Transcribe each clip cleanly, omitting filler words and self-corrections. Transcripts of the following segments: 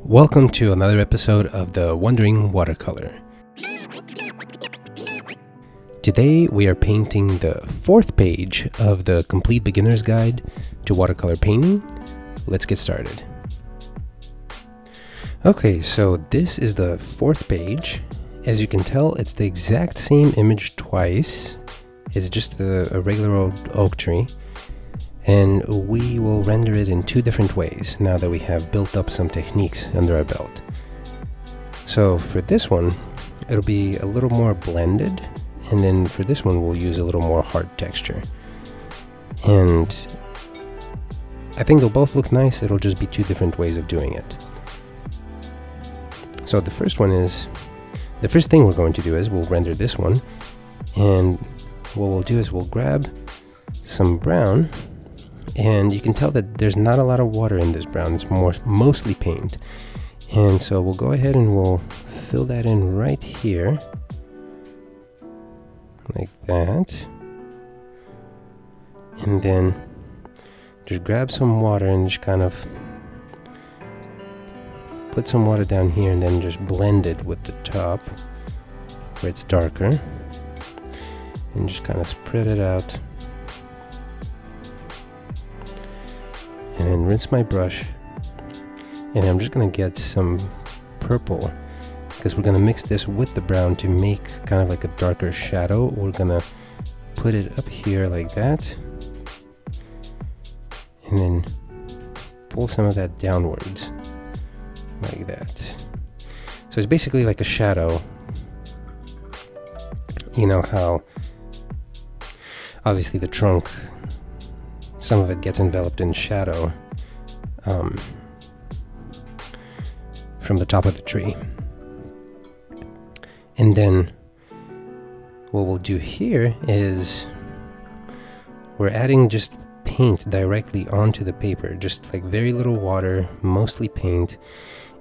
Welcome to another episode of the Wondering Watercolor. Today we are painting the fourth page of the Complete Beginner's Guide to Watercolor Painting. Let's get started. Okay, so this is the fourth page. As you can tell, it's the exact same image twice. It's just a regular old oak tree. And we will render it in two different ways now that we have built up some techniques under our belt. So for this one, it'll be a little more blended, and then for this one we'll use a little more hard texture. And I think they'll both look nice, it'll just be two different ways of doing it. So the first thing we're going to do is we'll render this one, and what we'll do is we'll grab some brown. And you can tell that there's not a lot of water in this brown, it's mostly paint. And so we'll go ahead and we'll fill that in right here, like that. And then just grab some water and just kind of put some water down here, and then just blend it with the top where it's darker. And just kind of spread it out. And then rinse my brush, and I'm just gonna get some purple because we're gonna mix this with the brown to make kind of like a darker shadow. We're gonna put it up here like that, and then pull some of that downwards like that. So it's basically like a shadow. You know how obviously the trunk, some of it gets enveloped in shadow from the top of the tree. And then what we'll do here is we're adding just paint directly onto the paper, just like very little water, mostly paint,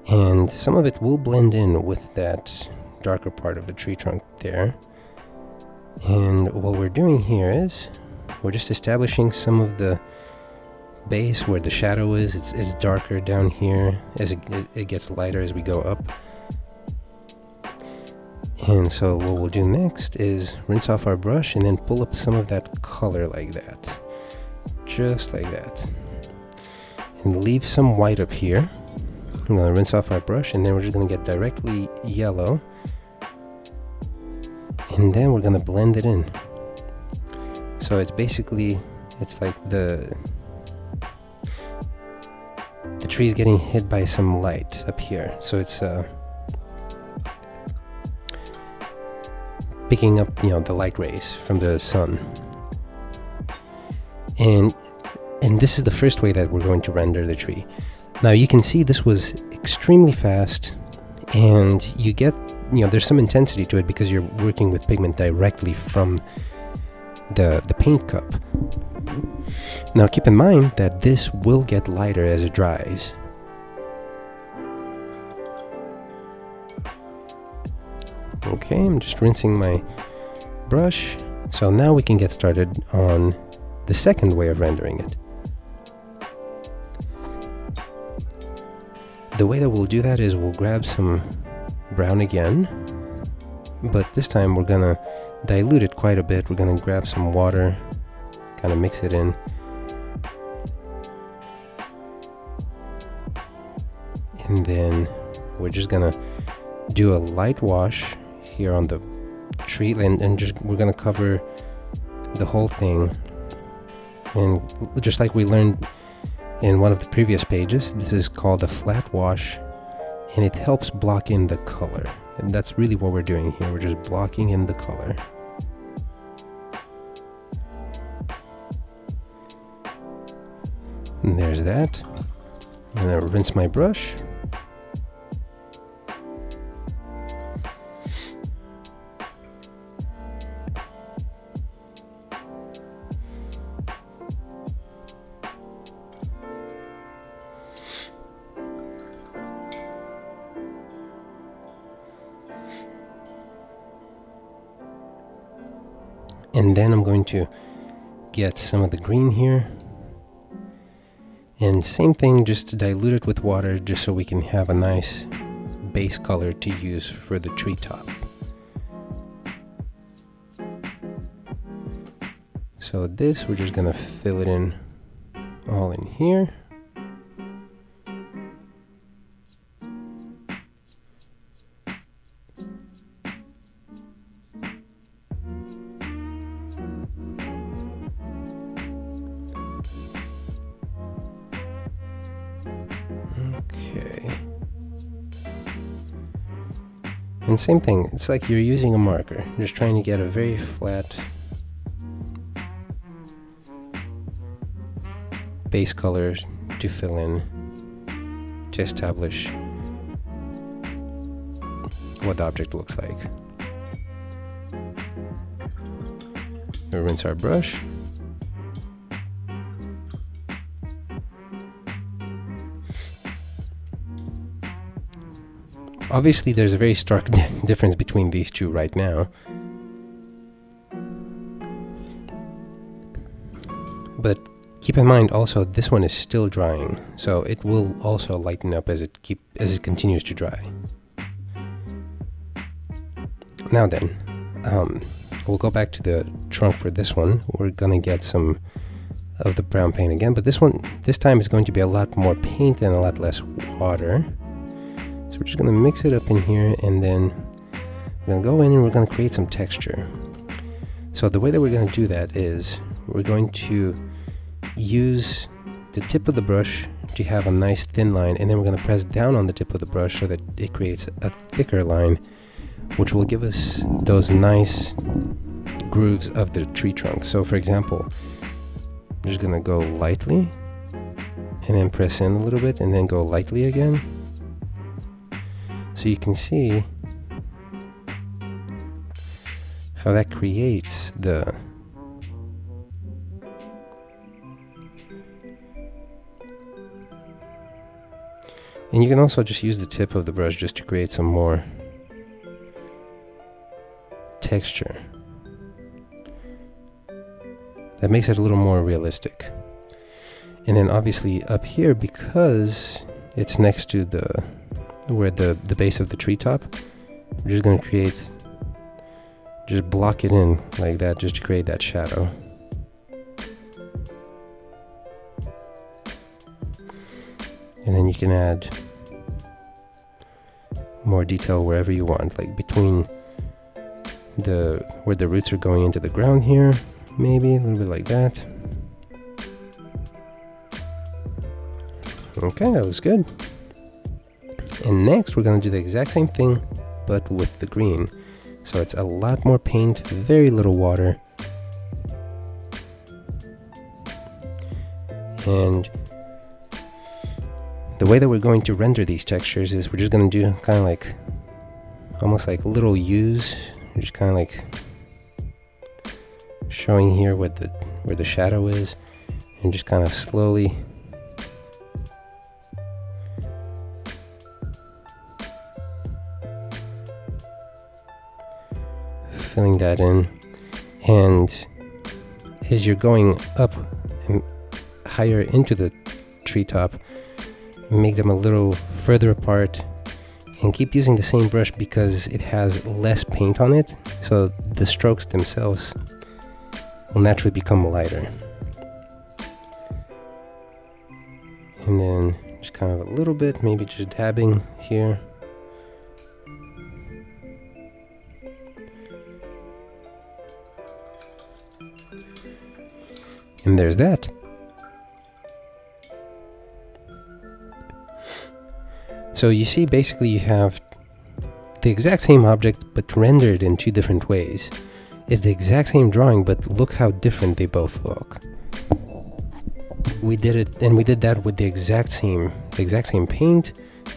and some of it will blend in with that darker part of the tree trunk there. And what we're doing here is we're just establishing some of the base where the shadow is. It's darker down here as it gets lighter as we go up. And so what we'll do next is rinse off our brush and then pull up some of that color like that. Just like that. And leave some white up here. I'm going to rinse off our brush, and then we're just going to get directly yellow. And then we're going to blend it in. So it's basically, it's like the tree's getting hit by some light up here. So it's picking up, the light rays from the sun. And this is the first way that we're going to render the tree. Now you can see this was extremely fast, and you get, there's some intensity to it because you're working with pigment directly from the paint cup. Now keep in mind that this will get lighter as it dries. Okay, I'm just rinsing my brush. So now we can get started on the second way of rendering it. The way that we'll do that is we'll grab some brown again, but this time we're gonna dilute it quite a bit. We're gonna grab some water, kind of mix it in. And then we're just gonna do a light wash here on the tree, and just we're gonna cover the whole thing. And just like we learned in one of the previous pages, this is called a flat wash, and it helps block in the color. And that's really what we're doing here. We're just blocking in the color. And there's that. And I'll rinse my brush. And then I'm going to get some of the green here And same thing, just dilute it with water just so we can have a nice base color to use for the treetop. So this, we're just gonna fill it in all in here. Okay. And same thing, it's like you're using a marker, just trying to get a very flat base color to fill in to establish what the object looks like. We'll rinse our brush. Obviously, there's a very stark difference between these two right now. But keep in mind also, this one is still drying, so it will also lighten up as it continues to dry. Now then, we'll go back to the trunk for this one. We're gonna get some of the brown paint again, but this time is going to be a lot more paint and a lot less water. So we're just gonna mix it up in here, and then we're gonna go in and we're gonna create some texture. So the way that we're gonna do that is we're going to use the tip of the brush to have a nice thin line, and then we're gonna press down on the tip of the brush so that it creates a thicker line, which will give us those nice grooves of the tree trunk. So for example, I'm just gonna go lightly and then press in a little bit and then go lightly again. So you can see how that creates the and you can also just use the tip of the brush just to create some more texture. That makes it a little more realistic. And then obviously up here, because it's next to where the base of the treetop, we're just going to just block it in like that just to create that shadow. And then you can add more detail wherever you want, like between where the roots are going into the ground here, maybe a little bit like that. Okay, that was good. And next we're going to do the exact same thing but with the green. So it's a lot more paint, very little water. And the way that we're going to render these textures is we're just going to do kind of like almost like little U's. We're just kind of like showing here where the shadow is, and just kind of slowly filling that in. And as you're going up and higher into the treetop, make them a little further apart, and keep using the same brush because it has less paint on it, so the strokes themselves will naturally become lighter. And then just kind of a little bit, maybe just dabbing here. And there's that. So you see, basically you have the exact same object but rendered in two different ways. It's the exact same drawing, but look how different they both look. We did it, and we did that with the exact same paint,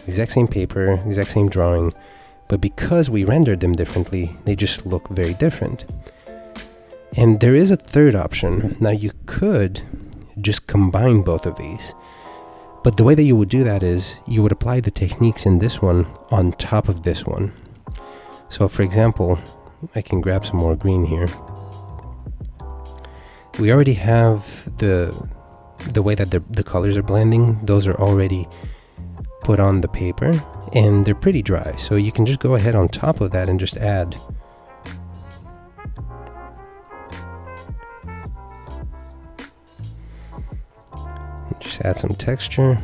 exact same paper, exact same drawing, but because we rendered them differently, they just look very different. And there is a third option. Now you could just combine both of these, but the way that you would do that is you would apply the techniques in this one on top of this one. So for example, I can grab some more green here. We already have the the way that the colors are blending, those are already put on the paper and they're pretty dry, so you can just go ahead on top of that and just add. Just add some texture.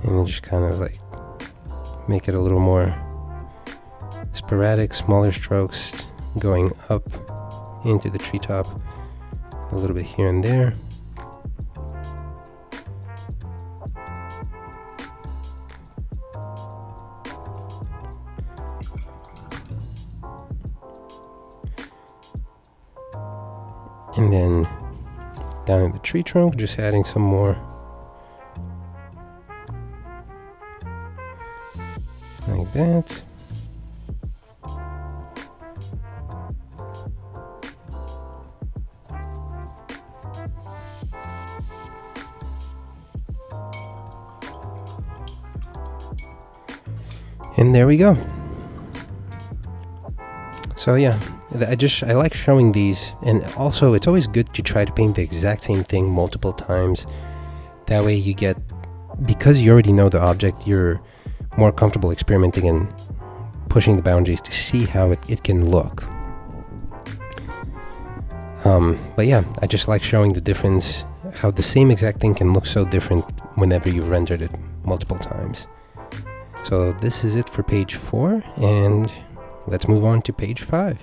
And then just kind of like make it a little more sporadic, smaller strokes going up into the treetop, a little bit here and there. And then down in the tree trunk, just adding some more like that. And there we go. So yeah, I like showing these, and also it's always good to try to paint the exact same thing multiple times. That way you get, because you already know the object, you're more comfortable experimenting and pushing the boundaries to see how it can look. But yeah, I just like showing the difference, how the same exact thing can look so different whenever you've rendered it multiple times. So this is it for page 4, and let's move on to page 5.